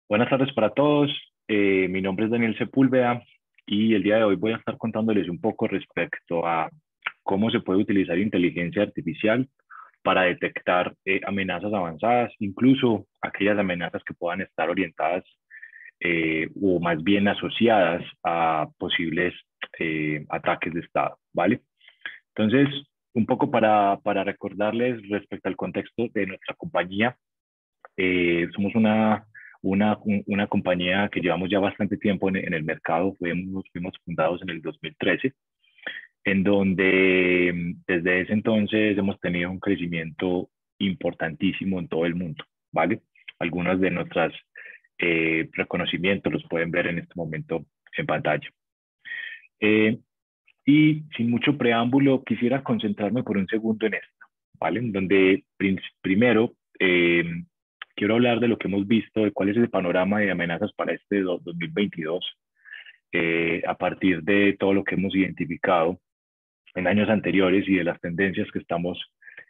Buenas tardes para todos. Mi nombre es Daniel Sepúlveda y el día de hoy voy a estar contándoles un poco respecto a cómo se puede utilizar inteligencia artificial para detectar amenazas avanzadas, incluso aquellas amenazas que puedan estar orientadas o más bien asociadas a posibles ataques de Estado, ¿vale? Entonces, un poco para recordarles respecto al contexto de nuestra compañía. Somos una compañía que llevamos ya bastante tiempo en el mercado. Fuimos fundados en el 2013, en donde desde ese entonces hemos tenido un crecimiento importantísimo en todo el mundo, ¿vale? Algunos de nuestros reconocimientos los pueden ver en este momento en pantalla. Eh, y sin mucho preámbulo, quisiera concentrarme por un segundo en esto, ¿vale? En donde primero quiero hablar de lo que hemos visto, de cuál es el panorama de amenazas para este 2022, a partir de todo lo que hemos identificado en años anteriores y de las tendencias que estamos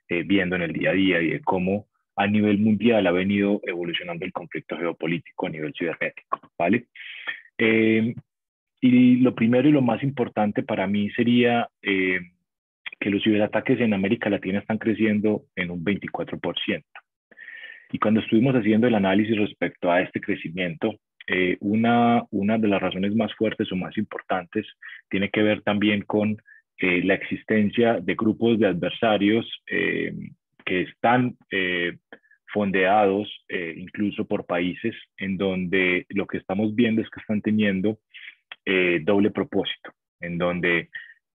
viendo en el día a día y de cómo a nivel mundial ha venido evolucionando el conflicto geopolítico a nivel cibernético, ¿vale? Eh, y lo primero y lo más importante para mí sería que los ciberataques en América Latina están creciendo en un 24%. Y cuando estuvimos haciendo el análisis respecto a este crecimiento, una de las razones más fuertes o más importantes tiene que ver también con la existencia de grupos de adversarios que están fondeados incluso por países en donde lo que estamos viendo es que están teniendo doble propósito, en donde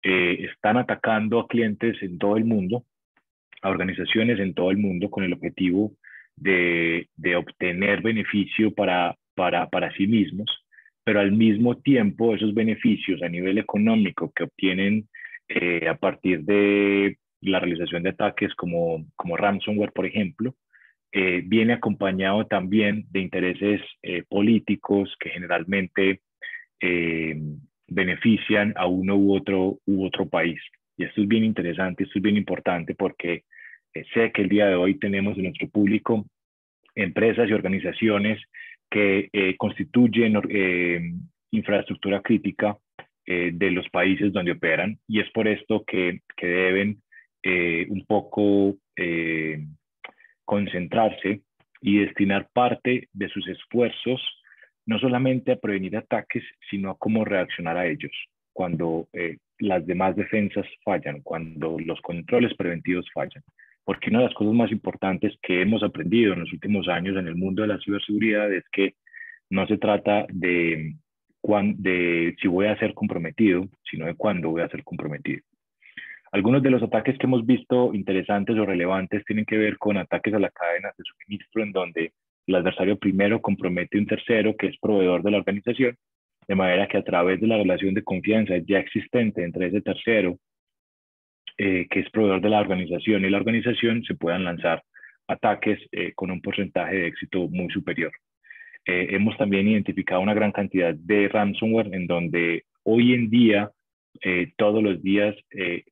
están atacando a clientes en todo el mundo, a organizaciones en todo el mundo con el objetivo de obtener beneficio para sí mismos, pero al mismo tiempo esos beneficios a nivel económico que obtienen a partir de la realización de ataques como ransomware, por ejemplo, viene acompañado también de intereses políticos que generalmente eh, benefician a uno u otro país. Y esto es bien interesante, esto es bien importante porque sé que el día de hoy tenemos en nuestro público empresas y organizaciones que constituyen infraestructura crítica de los países donde operan y es por esto que deben un poco concentrarse y destinar parte de sus esfuerzos no solamente a prevenir ataques, sino a cómo reaccionar a ellos cuando las demás defensas fallan, cuando los controles preventivos fallan. Porque una de las cosas más importantes que hemos aprendido en los últimos años en el mundo de la ciberseguridad es que no se trata de si voy a ser comprometido, sino de cuándo voy a ser comprometido. Algunos de los ataques que hemos visto interesantes o relevantes tienen que ver con ataques a las cadenas de suministro, en donde el adversario primero compromete a un tercero que es proveedor de la organización, de manera que a través de la relación de confianza ya existente entre ese tercero, que es proveedor de la organización y la organización, se puedan lanzar ataques con un porcentaje de éxito muy superior. Hemos también identificado una gran cantidad de ransomware en donde hoy en día, todos los días,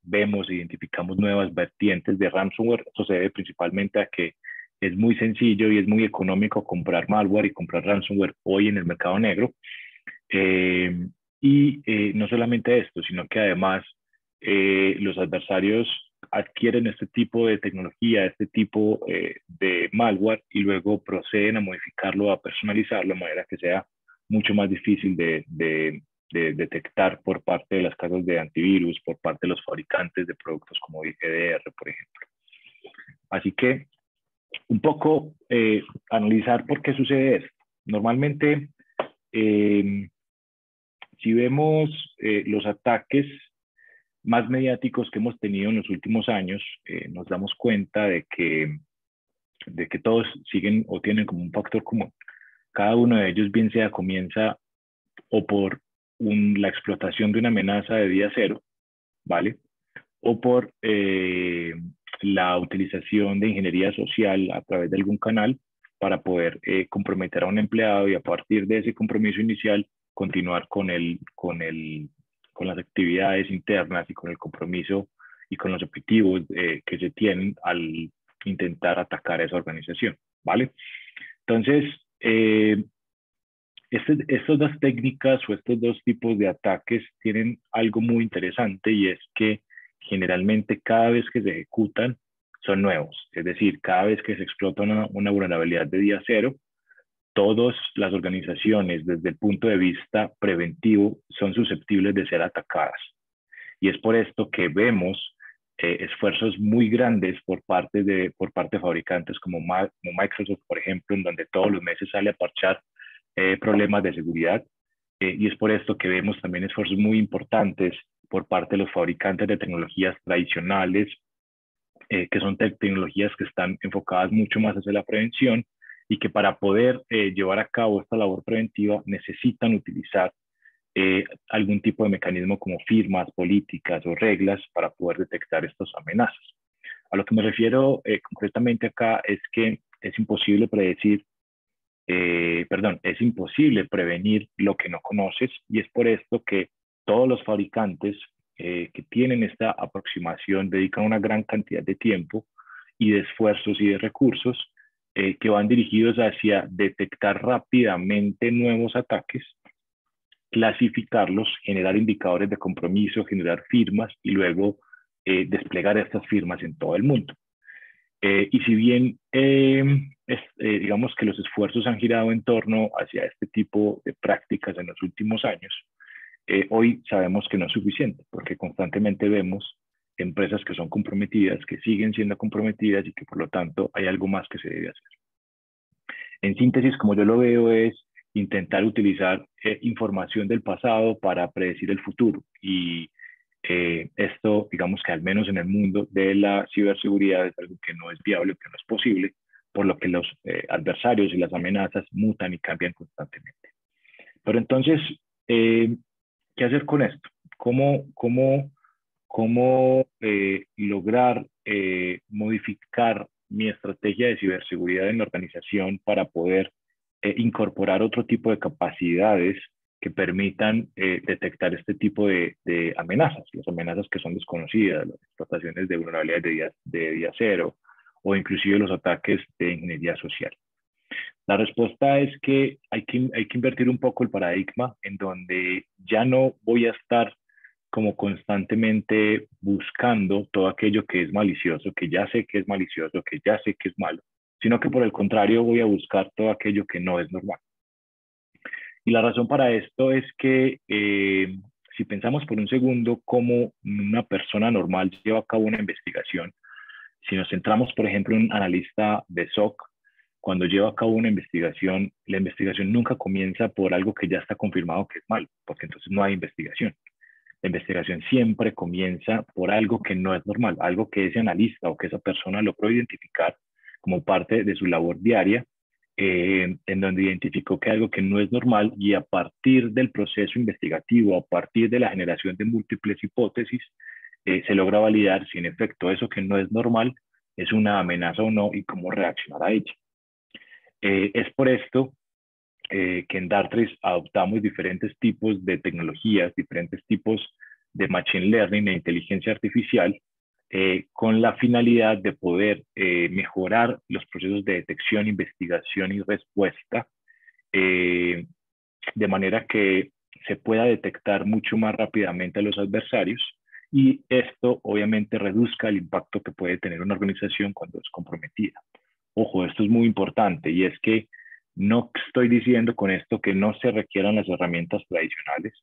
vemos e identificamos nuevas vertientes de ransomware. Esto se debe principalmente a que es muy sencillo y es muy económico comprar malware y comprar ransomware hoy en el mercado negro. Eh, no solamente esto, sino que además los adversarios adquieren este tipo de tecnología, este tipo de malware y luego proceden a modificarlo, a personalizarlo de manera que sea mucho más difícil de detectar por parte de las casas de antivirus, por parte de los fabricantes de productos como EDR, por ejemplo. Así que un poco analizar por qué sucede esto. Normalmente, eh, si vemos los ataques más mediáticos que hemos tenido en los últimos años, nos damos cuenta de que todos siguen o tienen como un factor común. Cada uno de ellos, bien sea comienza o por la explotación de una amenaza de día cero, ¿vale? O por la utilización de ingeniería social a través de algún canal para poder comprometer a un empleado y a partir de ese compromiso inicial continuar con las actividades internas y con el compromiso y con los objetivos que se tienen al intentar atacar a esa organización, ¿vale? Entonces, Estas dos técnicas o estos dos tipos de ataques tienen algo muy interesante y es que generalmente cada vez que se ejecutan son nuevos. Es decir, cada vez que se explota una vulnerabilidad de día cero, todas las organizaciones desde el punto de vista preventivo son susceptibles de ser atacadas. Y es por esto que vemos esfuerzos muy grandes por parte de fabricantes como Microsoft, por ejemplo, en donde todos los meses sale a parchar problemas de seguridad. Y es por esto que vemos también esfuerzos muy importantes por parte de los fabricantes de tecnologías tradicionales, que son tecnologías que están enfocadas mucho más hacia la prevención y que para poder llevar a cabo esta labor preventiva necesitan utilizar algún tipo de mecanismo como firmas, políticas o reglas para poder detectar estas amenazas. A lo que me refiero concretamente acá es que es imposible predecir, es imposible prevenir lo que no conoces y es por esto que todos los fabricantes que tienen esta aproximación dedican una gran cantidad de tiempo y de esfuerzos y de recursos que van dirigidos hacia detectar rápidamente nuevos ataques, clasificarlos, generar indicadores de compromiso, generar firmas y luego desplegar estas firmas en todo el mundo. Y si bien digamos que los esfuerzos han girado en torno hacia este tipo de prácticas en los últimos años, hoy sabemos que no es suficiente porque constantemente vemos empresas que son comprometidas, que siguen siendo comprometidas y que por lo tanto hay algo más que se debe hacer. En síntesis, como yo lo veo, es intentar utilizar información del pasado para predecir el futuro. Y esto, digamos que al menos en el mundo de la ciberseguridad es algo que no es viable, que no es posible, por lo que los adversarios y las amenazas mutan y cambian constantemente. Pero entonces, ¿qué hacer con esto? ¿Cómo lograr modificar mi estrategia de ciberseguridad en la organización para poder incorporar otro tipo de capacidades que permitan detectar este tipo de amenazas, las amenazas que son desconocidas, las explotaciones de vulnerabilidades de día cero o inclusive los ataques de ingeniería social? La respuesta es que hay que invertir un poco el paradigma en donde ya no voy a estar como constantemente buscando todo aquello que es malicioso, que ya sé que es malicioso, que ya sé que es malo, sino que por el contrario voy a buscar todo aquello que no es normal. Y la razón para esto es que si pensamos por un segundo cómo una persona normal lleva a cabo una investigación, si nos centramos, por ejemplo, en un analista de SOC, cuando lleva a cabo una investigación, la investigación nunca comienza por algo que ya está confirmado que es malo, porque entonces no hay investigación. La investigación siempre comienza por algo que no es normal, algo que ese analista o que esa persona logró identificar como parte de su labor diaria, en donde identificó que algo que no es normal y a partir del proceso investigativo, a partir de la generación de múltiples hipótesis, se logra validar si en efecto eso que no es normal es una amenaza o no y cómo reaccionar a ella. Es por esto que en Dartres adoptamos diferentes tipos de tecnologías, diferentes tipos de machine learning e inteligencia artificial, con la finalidad de poder mejorar los procesos de detección, investigación y respuesta, eh, de manera que se pueda detectar mucho más rápidamente a los adversarios y esto obviamente reduzca el impacto que puede tener una organización cuando es comprometida. Ojo, esto es muy importante y es que no estoy diciendo con esto que no se requieran las herramientas tradicionales,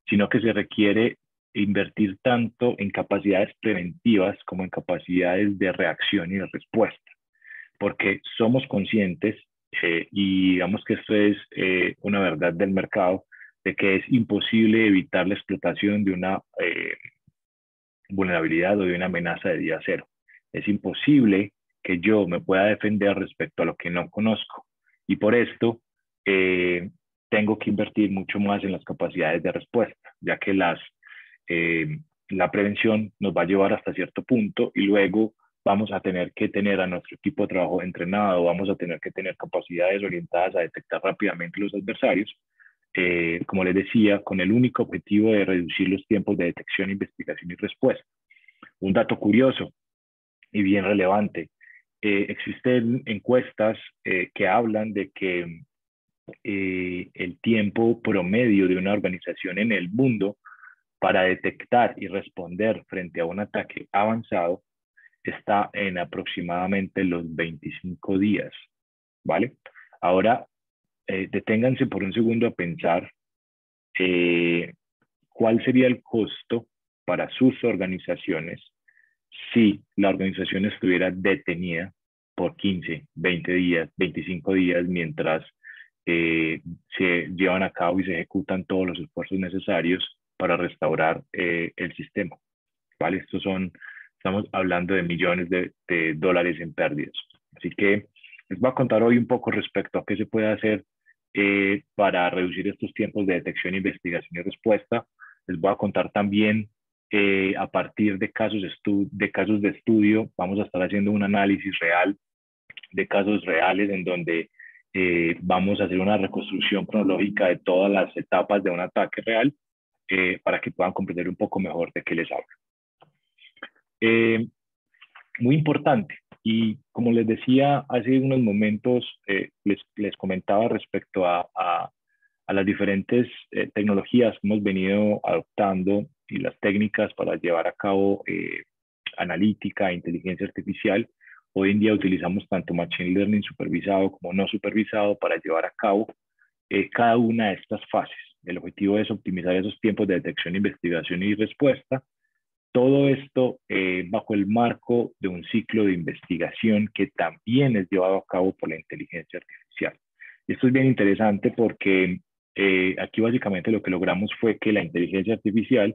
sino que se requiere invertir tanto en capacidades preventivas como en capacidades de reacción y de respuesta, porque somos conscientes y digamos que esto es una verdad del mercado, de que es imposible evitar la explotación de una vulnerabilidad o de una amenaza de día cero. Es imposible que yo me pueda defender respecto a lo que no conozco. Y por esto tengo que invertir mucho más en las capacidades de respuesta, ya que la prevención nos va a llevar hasta cierto punto y luego vamos a tener que tener a nuestro equipo de trabajo entrenado, vamos a tener que tener capacidades orientadas a detectar rápidamente los adversarios, como les decía, con el único objetivo de reducir los tiempos de detección, investigación y respuesta. Un dato curioso y bien relevante, existen encuestas que hablan de que el tiempo promedio de una organización en el mundo para detectar y responder frente a un ataque avanzado está en aproximadamente los 25 días, ¿vale? Ahora, deténganse por un segundo a pensar eh, cuál sería el costo para sus organizaciones si la organización estuviera detenida por 15, 20 días, 25 días, mientras se llevan a cabo y se ejecutan todos los esfuerzos necesarios para restaurar el sistema, ¿vale? Estamos hablando de millones de dólares en pérdidas. Así que les voy a contar hoy un poco respecto a qué se puede hacer para reducir estos tiempos de detección, investigación y respuesta. Les voy a contar también a partir de casos de estudio, vamos a estar haciendo un análisis real de casos reales en donde vamos a hacer una reconstrucción cronológica de todas las etapas de un ataque real para que puedan comprender un poco mejor de qué les hablo. Muy importante, y como les decía hace unos momentos, les comentaba respecto a las diferentes tecnologías que hemos venido adoptando y las técnicas para llevar a cabo analítica e inteligencia artificial. Hoy en día utilizamos tanto machine learning supervisado como no supervisado para llevar a cabo cada una de estas fases. El objetivo es optimizar esos tiempos de detección, investigación y respuesta. Todo esto bajo el marco de un ciclo de investigación que también es llevado a cabo por la inteligencia artificial. Y esto es bien interesante porque aquí básicamente lo que logramos fue que la inteligencia artificial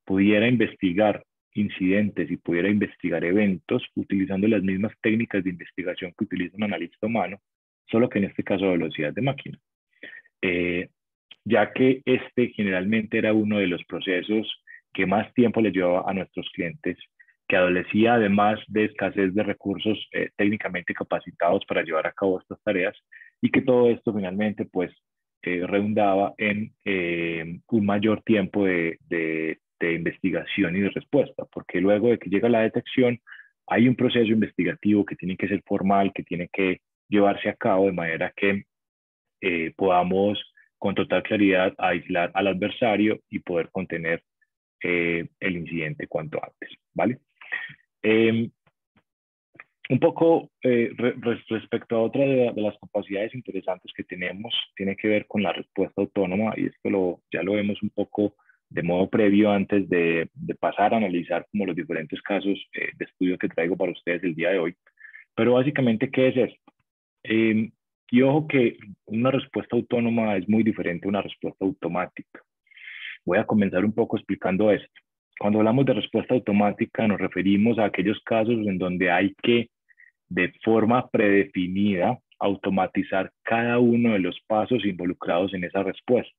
pudiera investigar incidentes y pudiera investigar eventos utilizando las mismas técnicas de investigación que utiliza un analista humano, solo que en este caso a velocidad de máquina. Ya que este generalmente era uno de los procesos que más tiempo le llevaba a nuestros clientes, que adolecía además de escasez de recursos técnicamente capacitados para llevar a cabo estas tareas, y que todo esto finalmente pues redundaba en un mayor tiempo de investigación y de respuesta, porque luego de que llega la detección hay un proceso investigativo que tiene que ser formal, que tiene que llevarse a cabo de manera que podamos con total claridad aislar al adversario y poder contener el incidente cuanto antes, ¿vale? Eh, un poco respecto a otra de las capacidades interesantes que tenemos, tiene que ver con la respuesta autónoma, y esto ya lo vemos un poco de modo previo antes de pasar a analizar como los diferentes casos de estudio que traigo para ustedes el día de hoy. Pero básicamente, ¿qué es esto? Y ojo que una respuesta autónoma es muy diferente a una respuesta automática. Voy a comenzar un poco explicando esto. Cuando hablamos de respuesta automática nos referimos a aquellos casos en donde hay que, de forma predefinida, automatizar cada uno de los pasos involucrados en esa respuesta.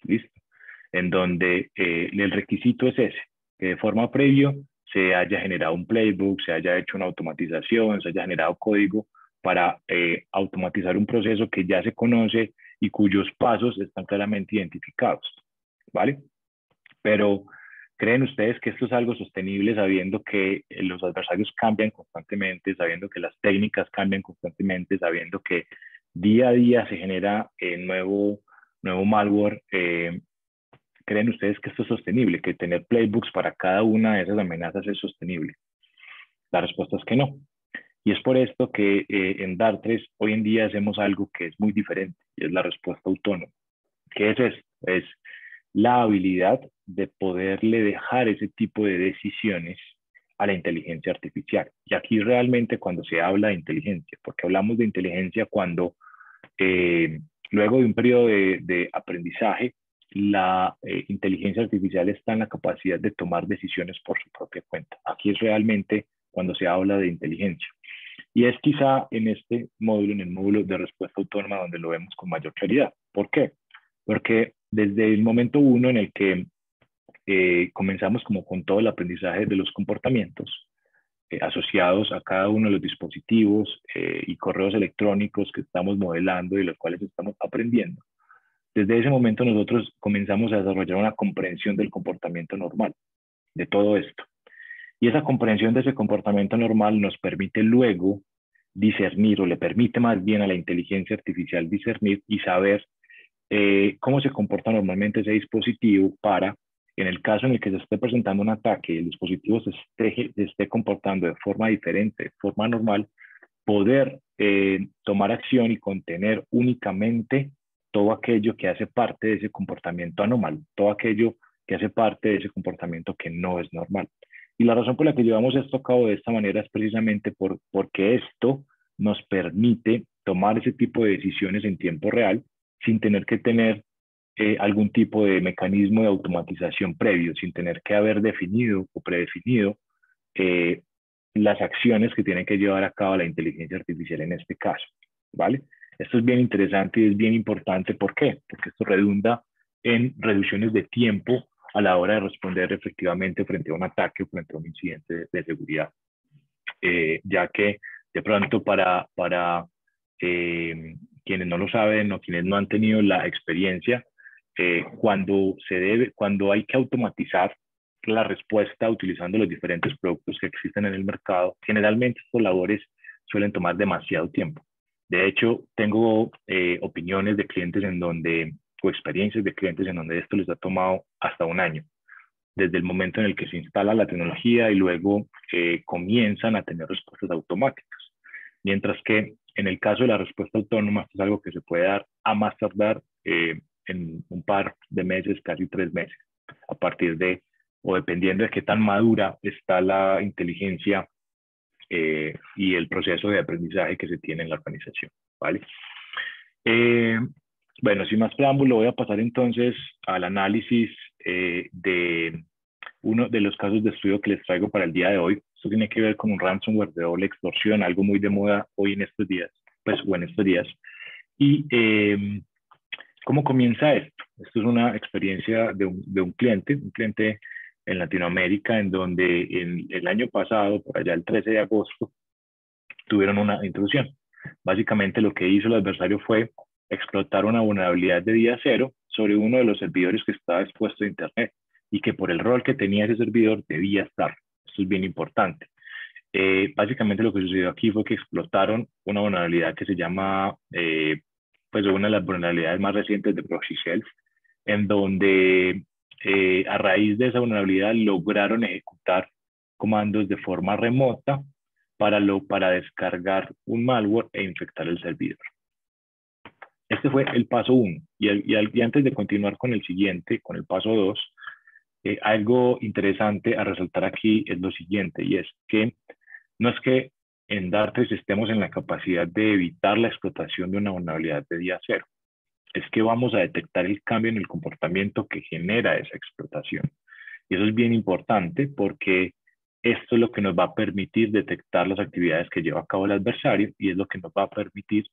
¿Listo? En donde el requisito es ese, que de forma previa se haya generado un playbook, se haya hecho una automatización, se haya generado código para automatizar un proceso que ya se conoce y cuyos pasos están claramente identificados, ¿vale? Pero ¿creen ustedes que esto es algo sostenible sabiendo que los adversarios cambian constantemente, sabiendo que las técnicas cambian constantemente, sabiendo que día a día se genera nuevo malware? ¿Creen ustedes que esto es sostenible, que tener playbooks para cada una de esas amenazas es sostenible? La respuesta es que no. Y es por esto que en Dartres hoy en día hacemos algo que es muy diferente, y es la respuesta autónoma. ¿Qué es esto? Es la habilidad de poderle dejar ese tipo de decisiones a la inteligencia artificial. Y aquí realmente cuando se habla de inteligencia, porque hablamos de inteligencia cuando luego de un periodo de aprendizaje, la inteligencia artificial está en la capacidad de tomar decisiones por su propia cuenta. Aquí es realmente cuando se habla de inteligencia. Y es quizá en este módulo, en el módulo de respuesta autónoma, donde lo vemos con mayor claridad. ¿Por qué? Porque desde el momento uno en el que comenzamos como con todo el aprendizaje de los comportamientos asociados a cada uno de los dispositivos y correos electrónicos que estamos modelando y los cuales estamos aprendiendo, desde ese momento nosotros comenzamos a desarrollar una comprensión del comportamiento normal, de todo esto. Y esa comprensión de ese comportamiento normal nos permite luego discernir, o le permite más bien a la inteligencia artificial discernir y saber cómo se comporta normalmente ese dispositivo para, en el caso en el que se esté presentando un ataque y el dispositivo se esté comportando de forma diferente, de forma normal, poder tomar acción y contener únicamente todo aquello que hace parte de ese comportamiento anormal, todo aquello que hace parte de ese comportamiento que no es normal. Y la razón por la que llevamos esto a cabo de esta manera es precisamente porque esto nos permite tomar ese tipo de decisiones en tiempo real sin tener que tener algún tipo de mecanismo de automatización previo, sin tener que haber definido o predefinido eh, las acciones que tiene que llevar a cabo la inteligencia artificial en este caso, ¿vale? Esto es bien interesante y es bien importante. ¿Por qué? Porque esto redunda en reducciones de tiempo a la hora de responder efectivamente frente a un ataque o frente a un incidente de seguridad. Ya que de pronto quienes no lo saben o quienes no han tenido la experiencia, cuando hay que automatizar la respuesta utilizando los diferentes productos que existen en el mercado, generalmente estas labores suelen tomar demasiado tiempo. De hecho, tengo opiniones de clientes o experiencias de clientes en donde esto les ha tomado hasta un año, desde el momento en el que se instala la tecnología y luego comienzan a tener respuestas automáticas. Mientras que en el caso de la respuesta autónoma, esto es algo que se puede dar a más tardar en un par de meses, casi 3 meses, a partir de, o dependiendo de qué tan madura está la inteligencia y el proceso de aprendizaje que se tiene en la organización, ¿vale? Eh, bueno, sin más preámbulo, voy a pasar entonces al análisis de uno de los casos de estudio que les traigo para el día de hoy. Esto tiene que ver con un ransomware de doble extorsión, algo muy de moda hoy en estos días, pues, o en estos días. Y ¿cómo comienza esto? Esto es una experiencia de un cliente en Latinoamérica, en donde en el año pasado, por allá el 13 de agosto, tuvieron una intrusión. Básicamente lo que hizo el adversario fue explotar una vulnerabilidad de día cero sobre uno de los servidores que estaba expuesto a Internet y que por el rol que tenía ese servidor debía estar. Esto es bien importante. Básicamente lo que sucedió aquí fue que explotaron una vulnerabilidad que se llama, pues una de las vulnerabilidades más recientes de Proxy Shells, en donde a raíz de esa vulnerabilidad lograron ejecutar comandos de forma remota para descargar un malware e infectar el servidor. Este fue el paso 1. Y antes de continuar con el siguiente, con el paso 2, algo interesante a resaltar aquí es lo siguiente, y es que no es que en Dartres estemos en la capacidad de evitar la explotación de una vulnerabilidad de día cero, es que vamos a detectar el cambio en el comportamiento que genera esa explotación. Y eso es bien importante porque esto es lo que nos va a permitir detectar las actividades que lleva a cabo el adversario y es lo que nos va a permitir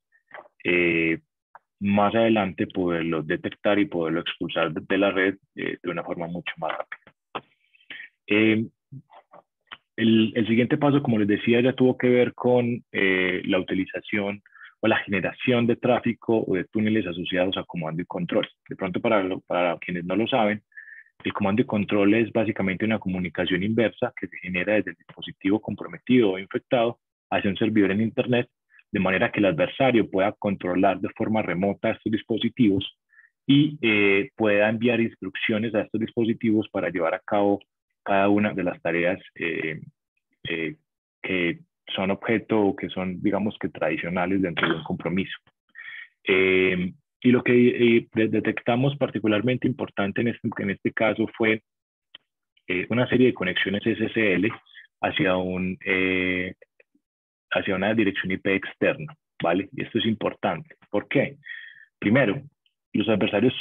eh, más adelante poderlo detectar y poderlo expulsar de la red de una forma mucho más rápida. El siguiente paso, como les decía, ya tuvo que ver con la utilización o la generación de tráfico o de túneles asociados a comando y control. De pronto, para quienes no lo saben, el comando y control es básicamente una comunicación inversa que se genera desde el dispositivo comprometido o infectado hacia un servidor en Internet, de manera que el adversario pueda controlar de forma remota estos dispositivos y pueda enviar instrucciones a estos dispositivos para llevar a cabo cada una de las tareas que son objeto o que son, digamos que tradicionales dentro de un compromiso. Y lo que detectamos particularmente importante en este caso fue una serie de conexiones SSL hacia, hacia una dirección IP externa, ¿vale? Y esto es importante. ¿Por qué? Primero, los adversarios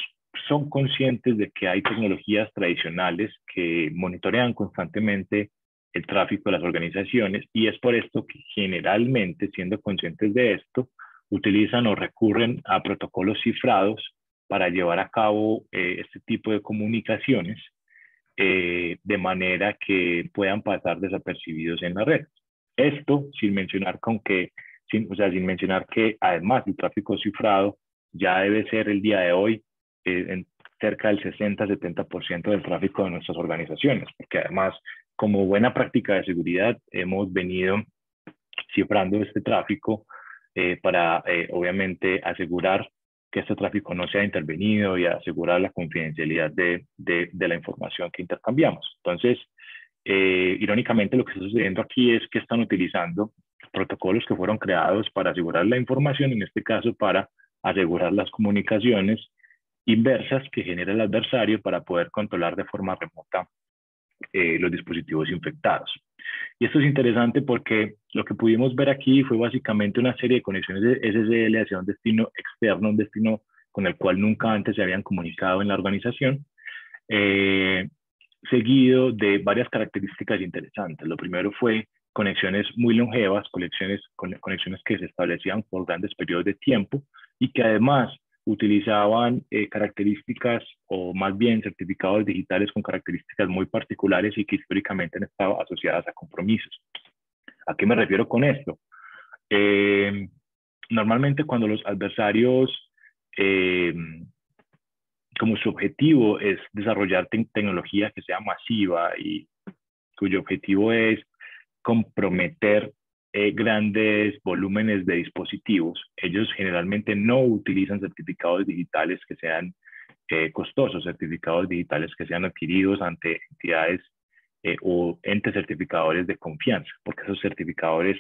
son conscientes de que hay tecnologías tradicionales que monitorean constantemente el tráfico de las organizaciones y es por esto que generalmente, siendo conscientes de esto, utilizan o recurren a protocolos cifrados para llevar a cabo este tipo de comunicaciones de manera que puedan pasar desapercibidos en la red. Esto sin mencionar sin mencionar que además el tráfico cifrado ya debe ser el día de hoy en cerca del 60-70% del tráfico de nuestras organizaciones, porque además, como buena práctica de seguridad, hemos venido cifrando este tráfico para obviamente asegurar que este tráfico no sea intervenido y asegurar la confidencialidad de la información que intercambiamos. Entonces, irónicamente, lo que está sucediendo aquí es que están utilizando protocolos que fueron creados para asegurar la información, en este caso para asegurar las comunicaciones inversas que genera el adversario para poder controlar de forma remota los dispositivos infectados. Y esto es interesante porque lo que pudimos ver aquí fue básicamente una serie de conexiones de SSL hacia un destino externo, un destino con el cual nunca antes se habían comunicado en la organización, seguido de varias características interesantes. Lo primero fue conexiones muy longevas, conexiones que se establecían por grandes periodos de tiempo y que además utilizaban características o más bien certificados digitales con características muy particulares y que históricamente han estado asociadas a compromisos. ¿A qué me refiero con esto? Eh, Normalmente cuando los adversarios, eh, como su objetivo es desarrollar tecnología que sea masiva y cuyo objetivo es comprometer grandes volúmenes de dispositivos, ellos generalmente no utilizan certificados digitales que sean costosos, certificados digitales que sean adquiridos ante entidades o entes certificadores de confianza, porque esos certificadores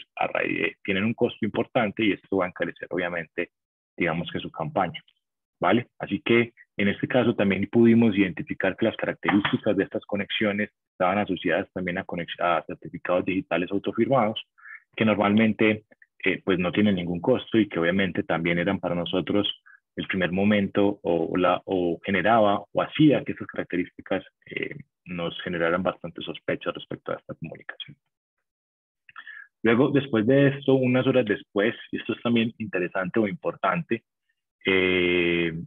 tienen un costo importante y esto va a encarecer obviamente, digamos que su campaña, ¿vale? Así que en este caso también pudimos identificar que las características de estas conexiones estaban asociadas también a certificados digitales autofirmados, que normalmente pues no tienen ningún costo y que obviamente también eran para nosotros el primer momento o generaba o hacía que esas características nos generaran bastante sospecha respecto a esta comunicación. Luego, después de esto, unas horas después, y esto es también interesante o importante, el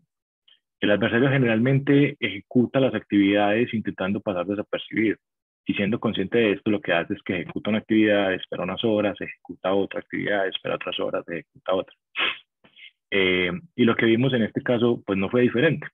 adversario generalmente ejecuta las actividades intentando pasar desapercibido. Y siendo consciente de esto, lo que hace es que ejecuta una actividad, espera unas horas, ejecuta otra actividad, espera otras horas, ejecuta otra. Y lo que vimos en este caso, pues no fue diferente.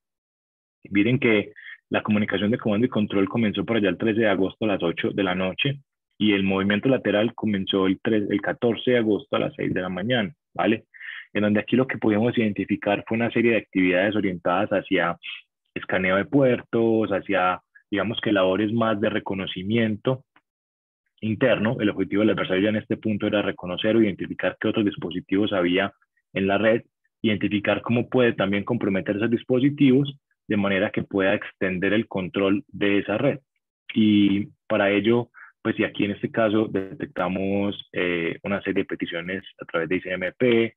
Miren que la comunicación de comando y control comenzó por allá el 13 de agosto a las 8 de la noche y el movimiento lateral comenzó el 14 de agosto a las 6 de la mañana, ¿vale? En donde aquí lo que pudimos identificar fue una serie de actividades orientadas hacia escaneo de puertos, hacia, digamos que labores más de reconocimiento interno. El objetivo del adversario ya en este punto era reconocer o identificar qué otros dispositivos había en la red, identificar cómo puede también comprometer esos dispositivos de manera que pueda extender el control de esa red. Y para ello, pues y aquí en este caso detectamos una serie de peticiones a través de ICMP,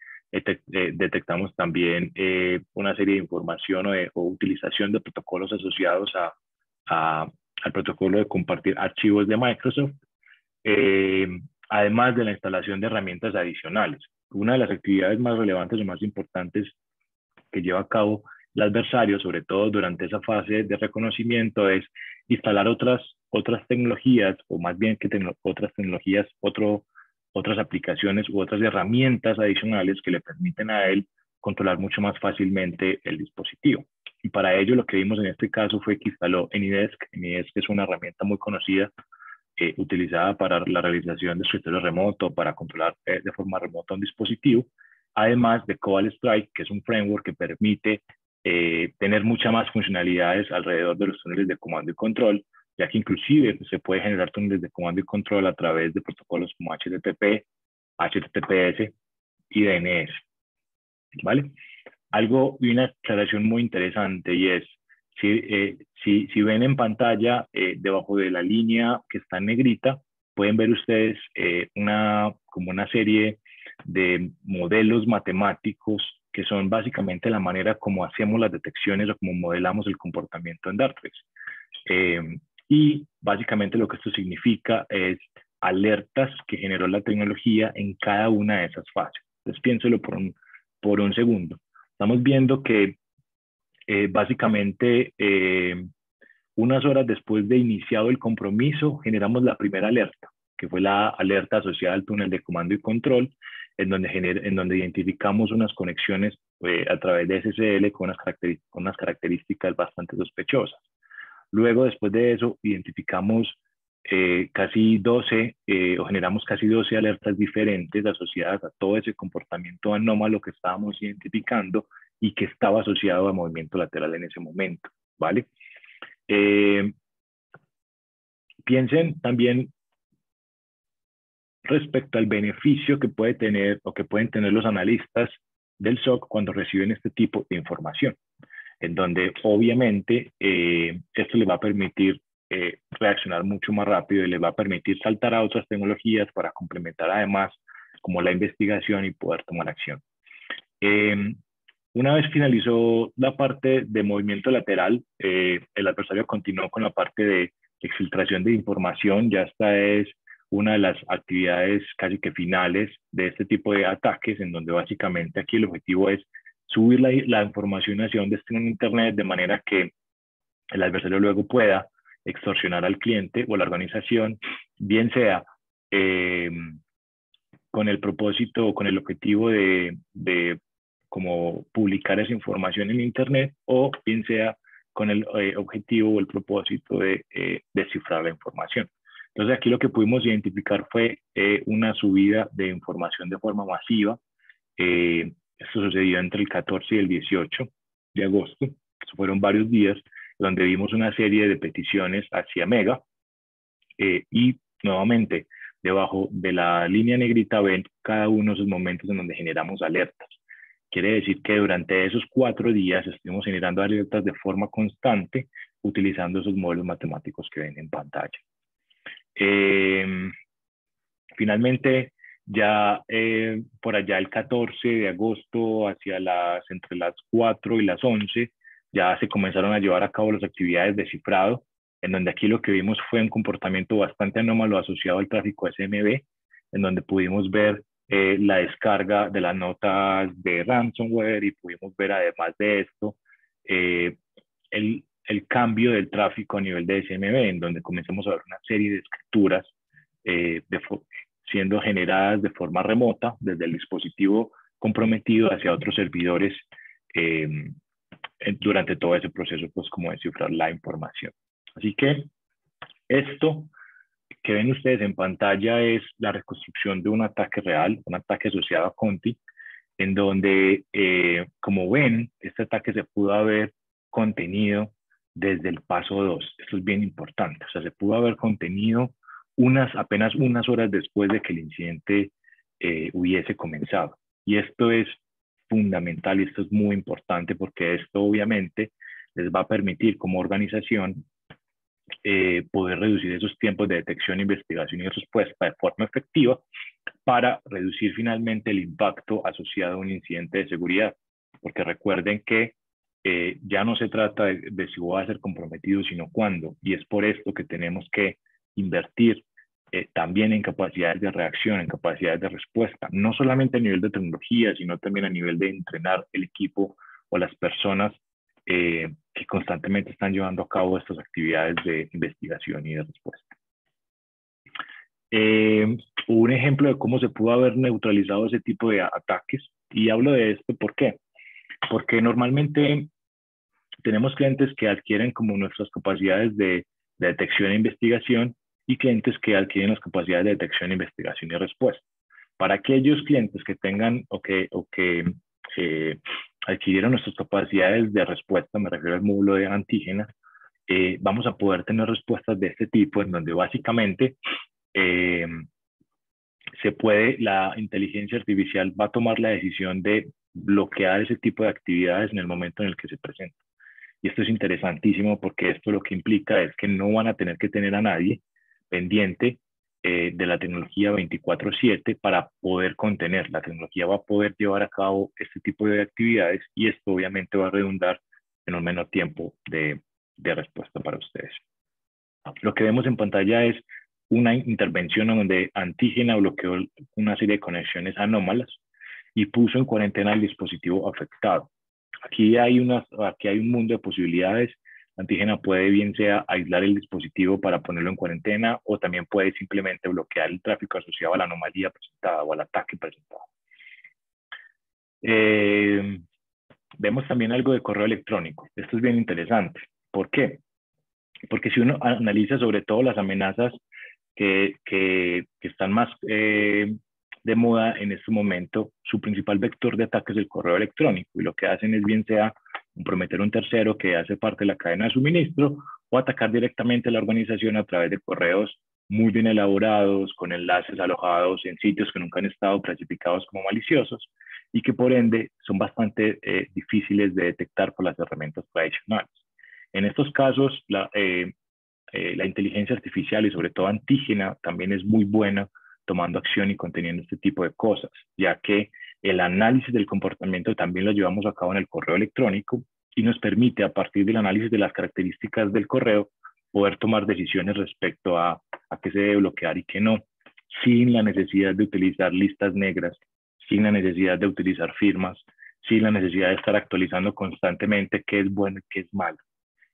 detectamos también una serie de información o utilización de protocolos asociados al protocolo de compartir archivos de Microsoft, eh, además de la instalación de herramientas adicionales. Una de las actividades más relevantes o más importantes que lleva a cabo el adversario, sobre todo durante esa fase de reconocimiento, es instalar otras tecnologías, o más bien que otras tecnologías, otras aplicaciones u otras herramientas adicionales que le permiten a él controlar mucho más fácilmente el dispositivo. Y para ello lo que vimos en este caso fue que instaló AnyDesk. AnyDesk es una herramienta muy conocida utilizada para la realización de escritorio remoto, para controlar de forma remota un dispositivo, además de Cobalt Strike, que es un framework que permite tener muchas más funcionalidades alrededor de los túneles de comando y control, ya que inclusive se puede generar túneles de comando y control a través de protocolos como HTTP, HTTPS y DNS, ¿vale? Algo y una aclaración muy interesante y es, si ven en pantalla, debajo de la línea que está en negrita, pueden ver ustedes como una serie de modelos matemáticos que son básicamente la manera como hacemos las detecciones o como modelamos el comportamiento en Darktrace. Y básicamente lo que esto significa es alertas que generó la tecnología en cada una de esas fases. Entonces piénselo por un segundo. Estamos viendo que básicamente unas horas después de iniciado el compromiso generamos la primera alerta, que fue la alerta asociada al túnel de comando y control, en donde identificamos unas conexiones a través de SSL con unas características bastante sospechosas. Luego, después de eso, identificamos casi 12 o generamos casi 12 alertas diferentes asociadas a todo ese comportamiento anómalo que estábamos identificando y que estaba asociado a movimiento lateral en ese momento, ¿vale? Piensen también respecto al beneficio que puede tener o que pueden tener los analistas del SOC cuando reciben este tipo de información, en donde obviamente esto les va a permitir reaccionar mucho más rápido y les va a permitir saltar a otras tecnologías para complementar además como la investigación y poder tomar acción. Una vez finalizó la parte de movimiento lateral, el adversario continuó con la parte de exfiltración de información. Ya esta es una de las actividades casi que finales de este tipo de ataques, en donde básicamente aquí el objetivo es subir la información hacia donde esté en Internet, de manera que el adversario luego pueda extorsionar al cliente o la organización, bien sea con el propósito o con el objetivo de como publicar esa información en Internet, o bien sea con el objetivo o el propósito de descifrar la información. Entonces aquí lo que pudimos identificar fue una subida de información de forma masiva. Esto sucedió entre el 14 y el 18 de agosto. Eso fueron varios días donde vimos una serie de peticiones hacia Mega y nuevamente debajo de la línea negrita ven cada uno de esos momentos en donde generamos alertas. Quiere decir que durante esos 4 días estuvimos generando alertas de forma constante utilizando esos modelos matemáticos que ven en pantalla. Finalmente, ya por allá el 14 de agosto, entre las 4 y las 11, ya se comenzaron a llevar a cabo las actividades de cifrado, en donde aquí lo que vimos fue un comportamiento bastante anómalo asociado al tráfico SMB, en donde pudimos ver la descarga de las notas de ransomware y pudimos ver además de esto el cambio del tráfico a nivel de SMB, en donde comenzamos a ver una serie de escrituras siendo generadas de forma remota desde el dispositivo comprometido hacia otros servidores durante todo ese proceso, pues como descifrar la información. Así que esto que ven ustedes en pantalla es la reconstrucción de un ataque real, un ataque asociado a Conti, en donde, como ven, este ataque se pudo haber contenido desde el paso 2. Esto es bien importante. O sea, se pudo haber contenido apenas unas horas después de que el incidente hubiese comenzado. Y esto es fundamental y esto es muy importante porque esto obviamente les va a permitir como organización poder reducir esos tiempos de detección, investigación y respuesta de forma efectiva para reducir finalmente el impacto asociado a un incidente de seguridad. Porque recuerden que ya no se trata de si voy a ser comprometido, sino cuándo. Y es por esto que tenemos que invertir también en capacidades de reacción, en capacidades de respuesta, no solamente a nivel de tecnología, sino también a nivel de entrenar el equipo o las personas que constantemente están llevando a cabo estas actividades de investigación y de respuesta. Un ejemplo de cómo se pudo haber neutralizado ese tipo de ataques, y hablo de esto, ¿por qué? Porque normalmente tenemos clientes que adquieren como nuestras capacidades de detección e investigación y clientes que adquieren las capacidades de detección, investigación y respuesta. Para aquellos clientes que tengan o que adquirieron nuestras capacidades de respuesta, me refiero al módulo de antígena, vamos a poder tener respuestas de este tipo en donde básicamente la inteligencia artificial va a tomar la decisión de bloquear ese tipo de actividades en el momento en el que se presenta. Y esto es interesantísimo porque esto lo que implica es que no van a tener que tener a nadie pendiente de la tecnología 24/7 para poder contener. La tecnología va a poder llevar a cabo este tipo de actividades y esto obviamente va a redundar en un menor tiempo de respuesta para ustedes. Lo que vemos en pantalla es una intervención donde Antígena bloqueó una serie de conexiones anómalas y puso en cuarentena el dispositivo afectado. Aquí hay un mundo de posibilidades. Antígena puede bien sea aislar el dispositivo para ponerlo en cuarentena o también puede simplemente bloquear el tráfico asociado a la anomalía presentada o al ataque presentado. Vemos también algo de correo electrónico. Esto es bien interesante. ¿Por qué? Porque si uno analiza sobre todo las amenazas que están más de moda en este momento, su principal vector de ataque es el correo electrónico, y lo que hacen es bien sea comprometer a un tercero que hace parte de la cadena de suministro, o atacar directamente a la organización a través de correos muy bien elaborados, con enlaces alojados en sitios que nunca han estado clasificados como maliciosos y que por ende son bastante difíciles de detectar por las herramientas tradicionales. En estos casos, la inteligencia artificial y sobre todo antígena también es muy buena tomando acción y conteniendo este tipo de cosas, ya que el análisis del comportamiento también lo llevamos a cabo en el correo electrónico y nos permite, a partir del análisis de las características del correo, poder tomar decisiones respecto a qué se debe bloquear y qué no, sin la necesidad de utilizar listas negras, sin la necesidad de utilizar firmas, sin la necesidad de estar actualizando constantemente qué es bueno y qué es malo.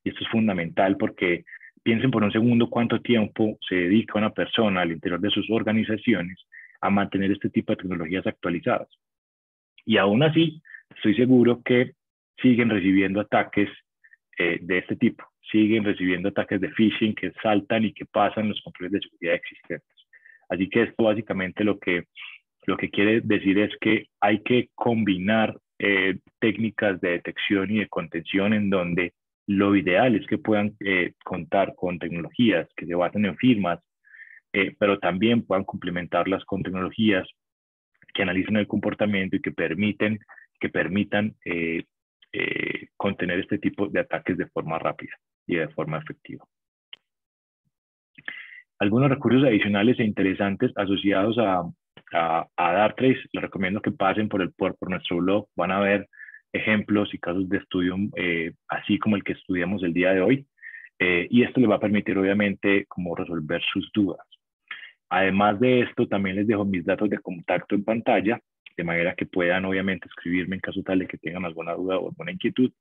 Y esto es fundamental porque piensen por un segundo cuánto tiempo se dedica una persona al interior de sus organizaciones a mantener este tipo de tecnologías actualizadas. Y aún así, estoy seguro que siguen recibiendo ataques de este tipo, siguen recibiendo ataques de phishing que saltan y que pasan los controles de seguridad existentes. Así que esto básicamente lo que quiere decir es que hay que combinar técnicas de detección y de contención en donde lo ideal es que puedan contar con tecnologías que se basen en firmas, pero también puedan complementarlas con tecnologías que analicen el comportamiento y que permitan contener este tipo de ataques de forma rápida y de forma efectiva. Algunos recursos adicionales e interesantes asociados a Darktrace, les recomiendo que pasen por nuestro blog, van a ver ejemplos y casos de estudio así como el que estudiamos el día de hoy, y esto les va a permitir obviamente como resolver sus dudas. Además de esto, también les dejo mis datos de contacto en pantalla, de manera que puedan obviamente escribirme en caso tal de que tengan alguna duda o alguna inquietud,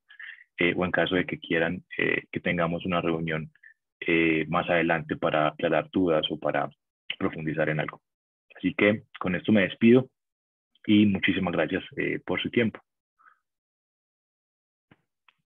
o en caso de que quieran que tengamos una reunión más adelante para aclarar dudas o para profundizar en algo. Así que con esto me despido y muchísimas gracias por su tiempo.